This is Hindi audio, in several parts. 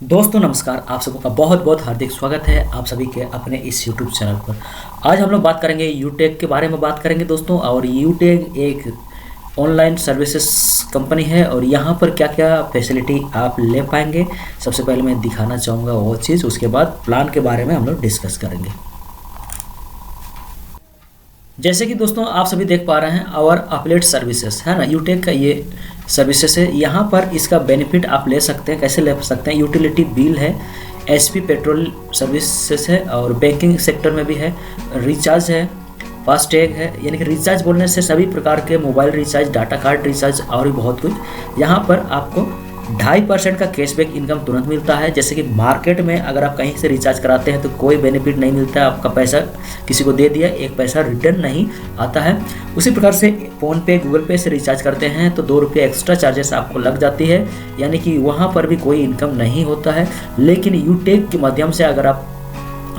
दोस्तों नमस्कार। आप सबका बहुत बहुत हार्दिक स्वागत है आप सभी के अपने इस YouTube चैनल पर। आज हम लोग बात करेंगे यूटेक के बारे में बात करेंगे दोस्तों। और यूटेक एक ऑनलाइन सर्विसेज कंपनी है और यहाँ पर क्या क्या फैसिलिटी आप ले पाएंगे, सबसे पहले मैं दिखाना चाहूँगा वो चीज़। उसके बाद प्लान के बारे में हम लोग डिस्कस करेंगे। जैसे कि दोस्तों आप सभी देख पा रहे हैं और अपलेट सर्विसेज है ना, यूटेक का ये सर्विसेज है। यहाँ पर इसका बेनिफिट आप ले सकते हैं। कैसे ले सकते हैं? यूटिलिटी बिल है, एचपी पेट्रोल सर्विसेज है और बैंकिंग सेक्टर में भी है, रिचार्ज है, फास्टैग है। यानी कि रिचार्ज बोलने से सभी प्रकार के mobile recharge, data card recharge और भी बहुत कुछ। यहाँ पर आपको 2.5% का कैशबैक इनकम तुरंत मिलता है। जैसे कि मार्केट में अगर आप कहीं से रिचार्ज कराते हैं तो कोई बेनिफिट नहीं मिलता है, आपका पैसा किसी को दे दिया, एक पैसा रिटर्न नहीं आता है। उसी प्रकार से फ़ोनपे, गूगल पे से रिचार्ज करते हैं तो 2 रुपये एक्स्ट्रा चार्जेस आपको लग जाती है, यानी कि वहाँ पर भी कोई इनकम नहीं होता है। लेकिन यूटेक के माध्यम से अगर आप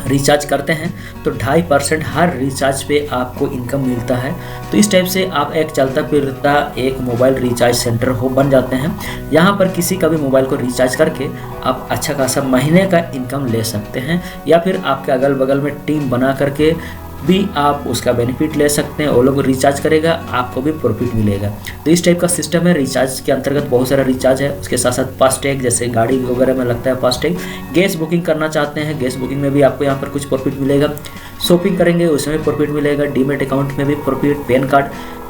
रिचार्ज करते हैं तो 2.5% हर रिचार्ज पे आपको इनकम मिलता है। तो इस टाइप से आप एक चलता फिरता एक मोबाइल रिचार्ज सेंटर हो बन जाते हैं। यहाँ पर किसी का भी मोबाइल को रिचार्ज करके आप अच्छा खासा महीने का इनकम ले सकते हैं, या फिर आपके अगल बगल में टीम बना करके भी आप उसका बेनिफिट ले सकते हैं। वो लोग रिचार्ज करेगा, आपको भी प्रॉफिट मिलेगा। तो इस टाइप का सिस्टम है। रिचार्ज के अंतर्गत बहुत सारा रिचार्ज है, उसके साथ साथ फास्टैग, जैसे गाड़ी वगैरह में लगता है फास्टैग। गैस बुकिंग करना चाहते हैं, गैस बुकिंग में भी आपको यहाँ पर कुछ प्रॉफिट मिलेगा। शॉपिंग करेंगे उसमें भी प्रॉफिट मिलेगा, डीमेट अकाउंट में भी प्रॉफिट।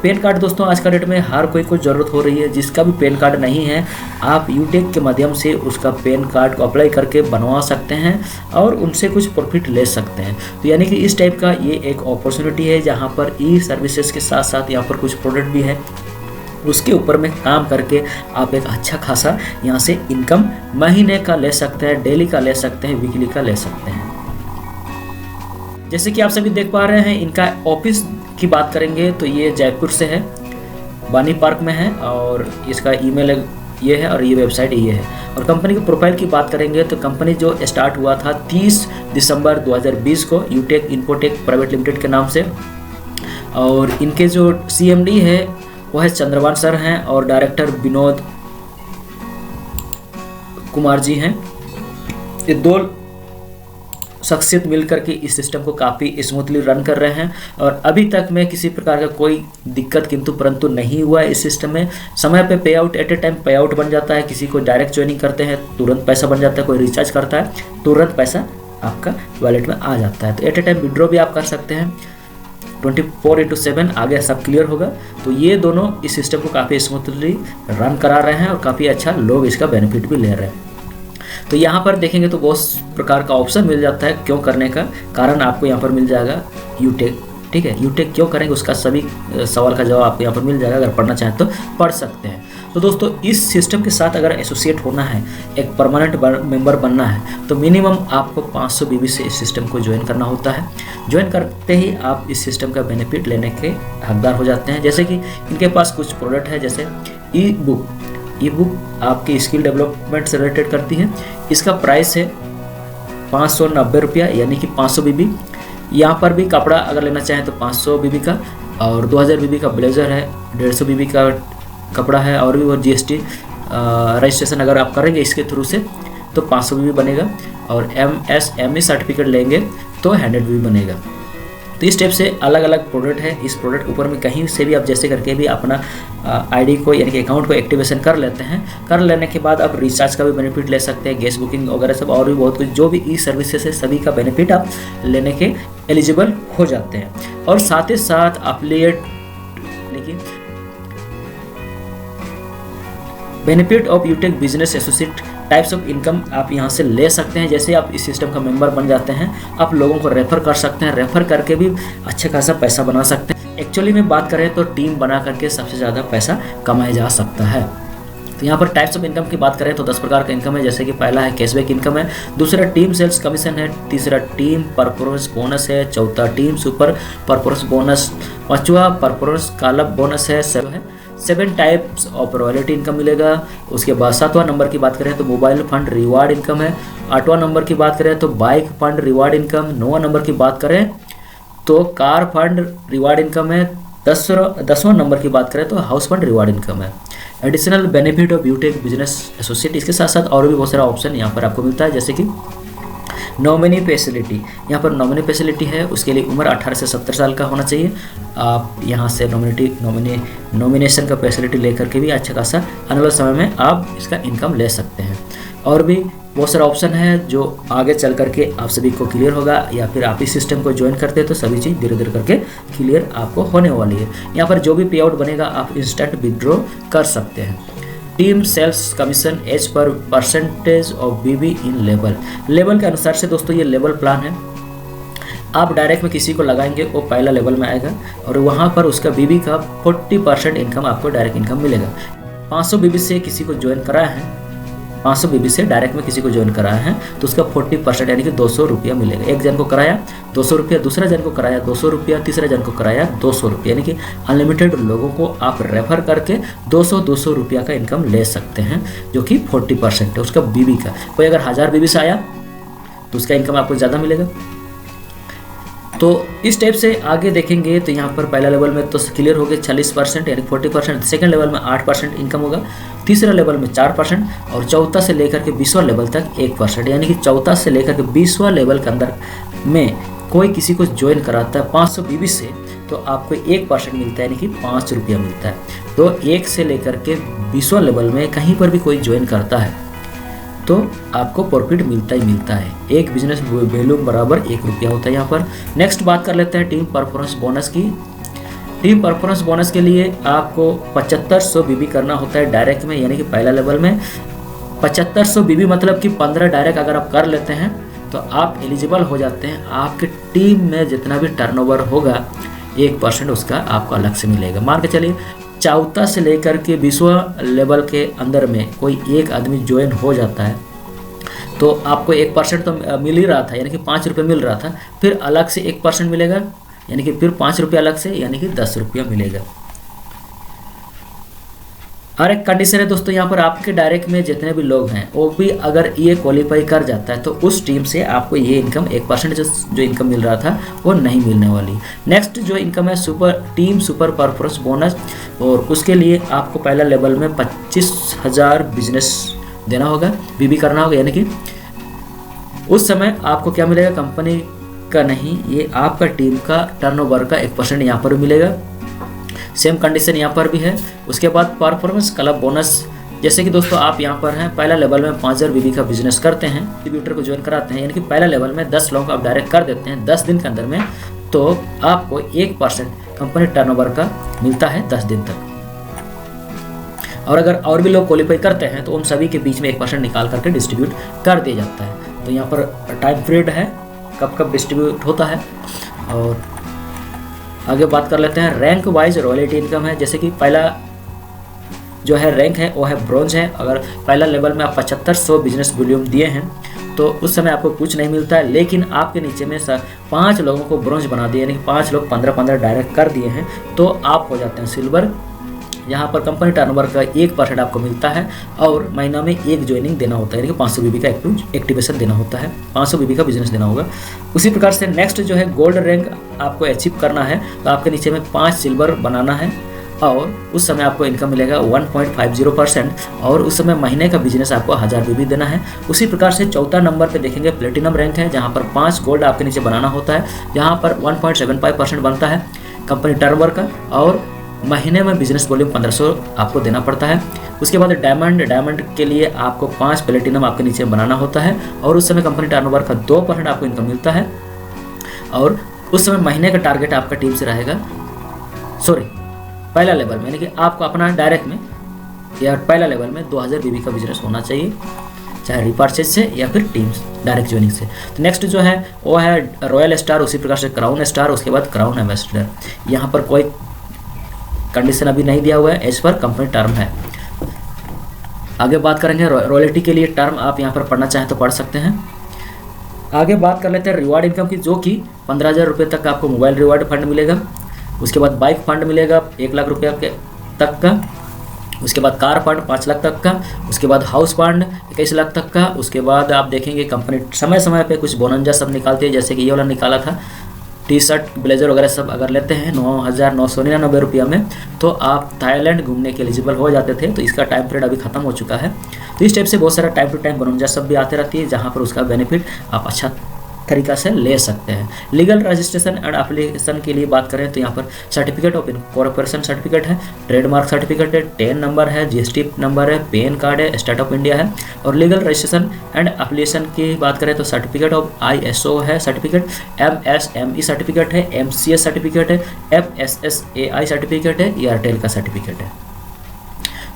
पैन कार्ड दोस्तों आज का डेट में हर कोई को ज़रूरत हो रही है। जिसका भी पैन कार्ड नहीं है आप यूटेक के माध्यम से उसका पैन कार्ड को अप्लाई करके बनवा सकते हैं और उनसे कुछ प्रॉफिट ले सकते हैं। तो यानी कि इस टाइप का ये एक अपॉर्चुनिटी है जहाँ पर ई सर्विसेज के साथ साथ यहाँ पर कुछ प्रोडक्ट भी है, उसके ऊपर में काम करके आप एक अच्छा खासा यहाँ से इनकम महीने का ले सकते हैं, डेली का ले सकते हैं, वीकली का ले सकते हैं। जैसे कि आप सभी देख पा रहे हैं, इनका ऑफिस की बात करेंगे तो ये जयपुर से है, बानी पार्क में है, और इसका ईमेल ये है और ये वेबसाइट ये है। और कंपनी की प्रोफाइल की बात करेंगे तो कंपनी जो स्टार्ट हुआ था 30 दिसंबर 2020 को यूटेक इन्फोटेक प्राइवेट लिमिटेड के नाम से। और इनके जो CMD है वो है चंद्रवान सर हैं और डायरेक्टर विनोद कुमार जी हैं। ये दो शख्सियत मिलकर के इस सिस्टम को काफ़ी स्मूथली रन कर रहे हैं और अभी तक में किसी प्रकार का कोई दिक्कत किंतु परंतु नहीं हुआ है। इस सिस्टम में समय पे पे आउट एट ए टाइम पे आउट बन जाता है। किसी को डायरेक्ट ज्वाइनिंग करते हैं तुरंत पैसा बन जाता है, कोई रिचार्ज करता है तुरंत पैसा आपका वॉलेट में आ जाता है। तो एट ए टाइम विड्रॉ भी आप कर सकते हैं। 24/7 आगे सब क्लियर होगा। तो ये दोनों इस सिस्टम को काफ़ी स्मूथली रन करा रहे हैं और काफ़ी अच्छा लोग इसका बेनिफिट भी ले रहे हैं। तो यहाँ पर देखेंगे तो बहुत प्रकार का ऑप्शन मिल जाता है क्यों करने का कारण आपको यहाँ पर मिल जाएगा यूटेक। ठीक है, यूटेक क्यों करेंगे उसका सभी सवाल का जवाब आपको यहाँ पर मिल जाएगा। अगर पढ़ना चाहें तो पढ़ सकते हैं। तो दोस्तों इस सिस्टम के साथ अगर एसोसिएट होना है, एक परमानेंट मेंबर बनना है, तो मिनिमम आपको 500 BB से इस सिस्टम को ज्वाइन करना होता है। ज्वाइन करते ही आप इस सिस्टम का बेनिफिट लेने के हकदार हो जाते हैं। जैसे कि इनके पास कुछ प्रोडक्ट है, जैसे ई बुक आपकी स्किल डेवलपमेंट से रिलेटेड करती है। इसका प्राइस है 590 रुपया, यानी कि 500 BB। यहाँ पर भी कपड़ा अगर लेना चाहें तो 500 BB का, और 2000 BB का ब्लेज़र है, 150 BB का कपड़ा है, और भी वो GST रजिस्ट्रेशन अगर आप करेंगे इसके थ्रू से तो 500 BB बनेगा, और MSME सर्टिफिकेट लेंगे तो 100 BB बनेगा। तो इस टाइप से अलग अलग प्रोडक्ट है। इस प्रोडक्ट ऊपर में कहीं से भी आप जैसे करके भी अपना ID को यानी कि अकाउंट को एक्टिवेशन कर लेते हैं। कर लेने के बाद आप रिचार्ज का भी बेनिफिट ले सकते हैं, गैस बुकिंग वगैरह सब, और भी बहुत कुछ जो भी ई सर्विसेज है सभी का बेनिफिट आप लेने के एलिजिबल हो जाते हैं। और साथ ही साथ अपलेट देखिए benefit of यूटेक business associate types of income आप यहाँ से ले सकते हैं। जैसे आप इस सिस्टम का मेंबर बन जाते हैं, आप लोगों को रेफर कर सकते हैं, रेफर करके भी अच्छा खासा पैसा बना सकते हैं। एक्चुअली में बात करें तो टीम बना करके सबसे ज़्यादा पैसा कमाया जा सकता है। तो यहाँ पर टाइप्स ऑफ इनकम की बात करें तो 10 प्रकार का इनकम है। जैसे कि पहला है कैशबैक इनकम है, दूसरा टीम सेल्स कमीशन है, तीसरा टीम परफॉर्मेंस बोनस है, चौथा टीम सुपर परफॉर्मेंस बोनस, पांचवा परफॉर्मेंस कॉल-अप बोनस है, 7 टाइप्स ऑफ रॉयल्टी इनकम मिलेगा। उसके बाद 7वां नंबर की बात करें तो मोबाइल फंड रिवार्ड इनकम है। 8वां नंबर की बात करें तो बाइक फंड रिवार्ड इनकम। 9वां नंबर की बात करें तो कार फंड रिवार्ड इनकम है। 10वां नंबर की बात करें तो हाउस फंड रिवार्ड इनकम है। Additional benefit of यूटेक business associate, इसके साथ साथ और भी बहुत सारा ऑप्शन यहाँ पर आपको मिलता है, जैसे कि नॉमिनी फैसिलिटी। यहाँ पर नॉमिनी फैसिलिटी है, उसके लिए उम्र 18 से 70 साल का होना चाहिए। आप यहाँ से नॉमिनेशन का फैसिलिटी लेकर के भी अच्छा खासा आने वाले समय में आप इसका इनकम ले सकते हैं। और भी बहुत सारा ऑप्शन है जो आगे चल करके आप सभी को क्लियर होगा, या फिर आप इस सिस्टम को ज्वाइन करते हैं तो सभी चीज़ धीरे धीरे करके क्लियर आपको होने वाली है। यहाँ पर जो भी पे आउट बनेगा आप इंस्टेंट विड्रॉ कर सकते हैं। Team sales commission as per percentage of बीबी इन लेवल के अनुसार से दोस्तों ये लेवल प्लान है। आप डायरेक्ट में किसी को लगाएंगे वो पहला लेवल में आएगा और वहाँ पर उसका बीबी का 40% इनकम आपको डायरेक्ट इनकम मिलेगा। 500 बीबी से किसी को ज्वाइन कराया है, 500 बीबी से डायरेक्ट में किसी को ज्वाइन कराया है तो उसका 40% यानी कि 200 रुपया मिलेगा। एक जन को कराया 200 रुपया, दूसरा जन को कराया 200 रुपया, तीसरा जन को कराया 200 रुपया, यानी कि अनलिमिटेड लोगों को आप रेफर करके 200 रुपया का इनकम ले सकते हैं, जो कि 40% है उसका बीबी का। कोई अगर 1000 बीबी से आया तो उसका इनकम आपको ज़्यादा मिलेगा। तो इस टाइप से आगे देखेंगे तो यहाँ पर पहला लेवल में तो क्लियर हो गया 40% यानी 40%, सेकंड लेवल में 8% इनकम होगा, तीसरा लेवल में 4% और चौथा से लेकर के 20वां लेवल तक 1%, यानी कि चौथा से लेकर के 20वां लेवल के अंदर में कोई किसी को ज्वाइन कराता है 500 बीबी से तो आपको 1% मिलता है, यानी कि 5 रुपया मिलता है। तो 1 से लेकर के 20वां लेवल में कहीं पर भी कोई ज्वाइन करता है तो आपको प्रॉफिट मिलता ही मिलता है। एक बिजनेस वैल्यू बराबर 1 रुपया होता है यहाँ पर। नेक्स्ट बात कर लेते हैं टीम परफॉर्मेंस बोनस की। टीम परफॉर्मेंस बोनस के लिए आपको 7500 बीबी करना होता है डायरेक्ट में, यानी कि पहला लेवल में 7500 बीबी मतलब कि 15 डायरेक्ट अगर आप कर लेते हैं तो आप एलिजिबल हो जाते हैं। आपके टीम में जितना भी टर्नओवर होगा 1% उसका आपको अलग से मिलेगा। मान के चलिए चौथा से लेकर के 20वां लेवल के अंदर में कोई एक आदमी ज्वाइन हो जाता है तो आपको 1% तो मिल ही रहा था, यानी कि 5 रुपये मिल रहा था, फिर अलग से 1% मिलेगा, यानी कि फिर 5 रुपये अलग से, यानी कि 10 रुपया मिलेगा। और एक कंडीशन है दोस्तों यहाँ पर, आपके डायरेक्ट में जितने भी लोग हैं वो भी अगर ये क्वालिफाई कर जाता है तो उस टीम से आपको ये इनकम 1% जो इनकम मिल रहा था वो नहीं मिलने वाली। नेक्स्ट जो इनकम है टीम सुपर परफॉर्मेंस बोनस, और उसके लिए आपको पहला लेवल में 25,000 बिजनेस देना होगा, बीबी करना होगा, यानी कि उस समय आपको क्या मिलेगा, कंपनी का नहीं, ये आपका टीम का टर्नओवर का 1% यहाँ पर मिलेगा। सेम कंडीशन यहाँ पर भी है। उसके बाद परफॉर्मेंस क्लब बोनस, जैसे कि दोस्तों आप यहाँ पर हैं पहला लेवल में 5000 बीबी का बिजनेस करते हैं, डिस्ट्रीब्यूटर को ज्वाइन कराते हैं, यानी कि पहला लेवल में 10 लोगों को आप डायरेक्ट कर देते हैं 10 दिन के अंदर में, तो आपको 1% कंपनी टर्नओवर का मिलता है 10 दिन तक। और अगर और भी लोग क्वालिफाई करते हैं तो उन सभी के बीच में 1% निकाल करके डिस्ट्रीब्यूट कर दिया जाता है। तो यहाँ पर टाइम पीरियड है कब कब डिस्ट्रीब्यूट होता है। और आगे बात कर लेते हैं रैंक वाइज रॉयल्टी इनकम है। जैसे कि पहला जो है रैंक है वो है ब्रॉन्ज है। अगर पहला लेवल में आप 7500 बिजनेस वॉल्यूम दिए हैं तो उस समय आपको कुछ नहीं मिलता है, लेकिन आपके नीचे में 5 लोगों को ब्रॉन्ज बना दिए, यानी कि 5 लोग 15-15 डायरेक्ट कर दिए हैं तो आप हो जाते हैं सिल्वर। यहाँ पर कंपनी टर्नओवर का 1% आपको मिलता है और महीना में 1 ज्वाइनिंग देना होता है, यानी कि 500 बीबी का एक्टिवेशन देना होता है, 500 बीबी का बिजनेस देना होगा। उसी प्रकार से नेक्स्ट जो है गोल्ड रैंक आपको अचीव करना है तो आपके नीचे में 5 सिल्वर बनाना है और उस समय आपको इनकम मिलेगा 1.50% और उस समय महीने का बिजनेस आपको 1000 बीबी देना है। उसी प्रकार से चौथा नंबर पे देखेंगे प्लेटिनम रैंक है, जहाँ पर 5 गोल्ड आपके नीचे बनाना होता है, जहाँ पर 1.75% बनता है कंपनी टर्नओवर का और महीने में बिजनेस वॉल्यूम 1500 आपको देना पड़ता है। उसके बाद डायमंड के लिए आपको 5 प्लेटिनम आपके नीचे बनाना होता है और उस समय कंपनी टर्नओवर का 2% आपको इनकम मिलता है और उस समय महीने का टारगेट आपका टीम से रहेगा, पहला लेवल में, यानी कि आपको अपना डायरेक्ट में या पहला लेवल में 2000 बीबी का बिजनेस होना चाहिए, चाहे रिपर्चेज से या फिर टीम्स डायरेक्ट ज्वाइनिंग से। तो नेक्स्ट जो है वो है रॉयल स्टार, उसी प्रकार से क्राउन स्टार, उसके बाद क्राउन एम्बेसडर। यहाँ पर कोई कंडीशन अभी नहीं दिया हुआ है, एज पर कंपनी टर्म है। आगे बात करेंगे रॉयल्टी के लिए टर्म, आप यहाँ पर पढ़ना चाहें तो पढ़ सकते हैं। आगे बात कर लेते हैं रिवार्ड इनकम की, जो कि 15,000 रुपये तक आपको मोबाइल रिवार्ड फंड मिलेगा। उसके बाद बाइक फंड मिलेगा 1 लाख रुपये के तक का। उसके बाद कार फंड 5 लाख तक का। उसके बाद हाउस फंड 21 लाख तक का। उसके बाद आप देखेंगे कंपनी समय समय पे कुछ बोनंजा सब निकालती है, जैसे कि ये वाला निकाला था टी शर्ट ब्लेजर वगैरह सब अगर लेते हैं 9,999 रुपया में, तो आप थाईलैंड घूमने के एलिजिबल हो जाते थे। तो इसका टाइम पीरियड अभी खत्म हो चुका है। तो इस टाइप से बहुत सारा टाइम टू टाइम बनूंजा सब भी आते रहती है, जहाँ पर उसका बेनिफिट आप अच्छा तरीका से ले सकते हैं। लीगल रजिस्ट्रेशन एंड एप्लीकेशन के लिए बात करें तो यहाँ पर सर्टिफिकेट ऑफ इनकॉर्पोरेशन सर्टिफिकेट है, ट्रेडमार्क सर्टिफिकेट है, टेन नंबर है, जीएसटी नंबर है, पैन कार्ड है, स्टेट ऑफ इंडिया है। और लीगल रजिस्ट्रेशन एंड एप्लीकेशन की बात करें तो सर्टिफिकेट ऑफ ISO है सर्टिफिकेट, MSME सर्टिफिकेट है, MCS सर्टिफिकेट है, FSSAI सर्टिफिकेट है, एयरटेल का सर्टिफिकेट है।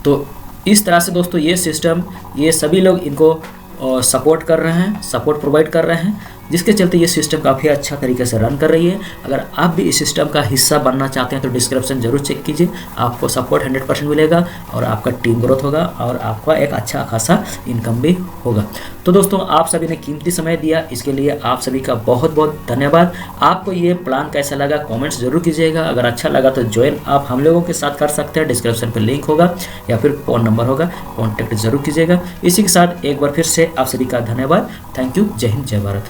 तो इस तरह से दोस्तों ये सिस्टम, ये सभी लोग इनको सपोर्ट कर रहे हैं, सपोर्ट प्रोवाइड कर रहे हैं, जिसके चलते ये सिस्टम काफ़ी अच्छा तरीके से रन कर रही है। अगर आप भी इस सिस्टम का हिस्सा बनना चाहते हैं तो डिस्क्रिप्शन जरूर चेक कीजिए, आपको सपोर्ट 100% मिलेगा और आपका टीम ग्रोथ होगा और आपका एक अच्छा खासा इनकम भी होगा। तो दोस्तों आप सभी ने कीमती समय दिया, इसके लिए आप सभी का बहुत बहुत धन्यवाद। आपको ये प्लान कैसा लगा कॉमेंट्स जरूर कीजिएगा। अगर अच्छा लगा तो ज्वाइन आप हम लोगों के साथ कर सकते हैं, डिस्क्रिप्शन पर लिंक होगा या फिर फ़ोन नंबर होगा, कॉन्टैक्ट जरूर कीजिएगा। इसी के साथ एक बार फिर से आप सभी का धन्यवाद। Thank you. जय हिंद, जय भारत।